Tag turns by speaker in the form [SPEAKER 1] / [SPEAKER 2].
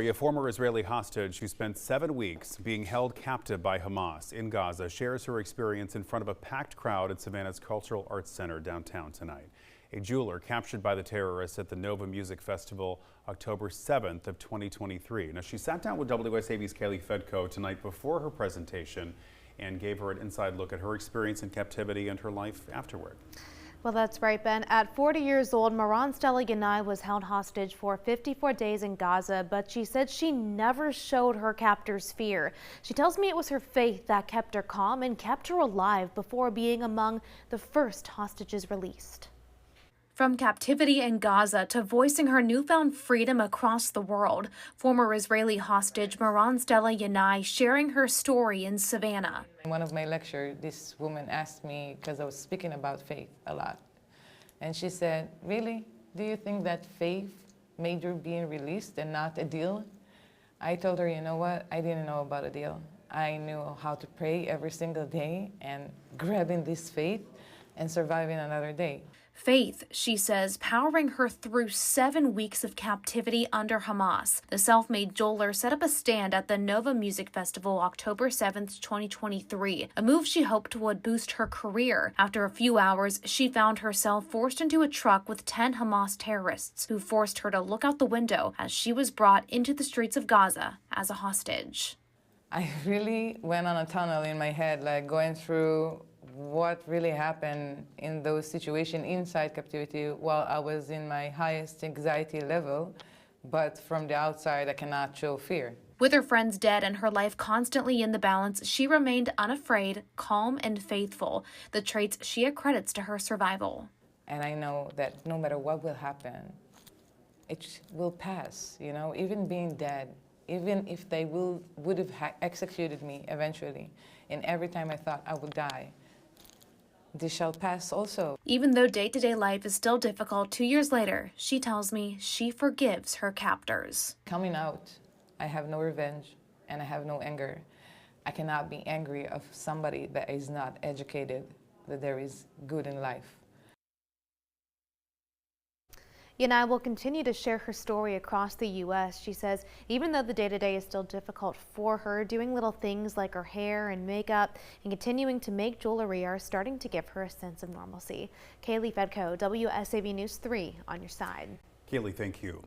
[SPEAKER 1] A former Israeli hostage who spent 7 weeks being held captive by Hamas in Gaza shares her experience in front of a packed crowd at Savannah's Cultural Arts Center downtown tonight. A jeweler captured by the terrorists at the Nova Music Festival October 7th of 2023. Now, she sat down with WSAV's Kaylee Fedko tonight before her presentation and gave her an inside look at her experience in captivity and her life afterward.
[SPEAKER 2] Well, that's right, Ben. At 40 years old, Moran Stela Yanai was held hostage for 54 days in Gaza, but she said she never showed her captors fear. She tells me it was her faith that kept her calm and kept her alive before being among the first hostages released. From captivity in Gaza to voicing her newfound freedom across the world, former Israeli hostage Moran Stela Yanai sharing her story in Savannah.
[SPEAKER 3] In one of my lectures, this woman asked me, because I was speaking about faith a lot, and she said, "Really? Do you think that faith made you being released and not a deal?" I told her, you know what? I didn't know about a deal. I knew how to pray every single day and grabbing this faith and surviving another day.
[SPEAKER 2] Faith, she says, powering her through 7 weeks of captivity under Hamas. The self-made jeweler set up a stand at the Nova Music Festival October 7th, 2023, a move she hoped would boost her career. After a few hours, she found herself forced into a truck with 10 Hamas terrorists who forced her to look out the window as she was brought into the streets of Gaza as a hostage.
[SPEAKER 3] I really went on a tunnel in my head, like going through what really happened in those situations inside captivity while I was in my highest anxiety level, but from the outside I cannot show fear.
[SPEAKER 2] With her friends dead and her life constantly in the balance, she remained unafraid, calm, and faithful, the traits she accredits to her survival.
[SPEAKER 3] And I know that no matter what will happen, it will pass, you know, even being dead, even if they would have executed me eventually, and every time I thought I would die, this shall pass also.
[SPEAKER 2] Even though day-to-day life is still difficult, 2 years later, she tells me she forgives her captors.
[SPEAKER 3] Coming out, I have no revenge and I have no anger. I cannot be angry of somebody that is not educated, that there is good in life.
[SPEAKER 2] Yanai will continue to share her story across the U.S. She says even though the day-to-day is still difficult for her, doing little things like her hair and makeup and continuing to make jewelry are starting to give her a sense of normalcy. Kaylee Fedko, WSAV News 3 on your side.
[SPEAKER 1] Kaylee, thank you.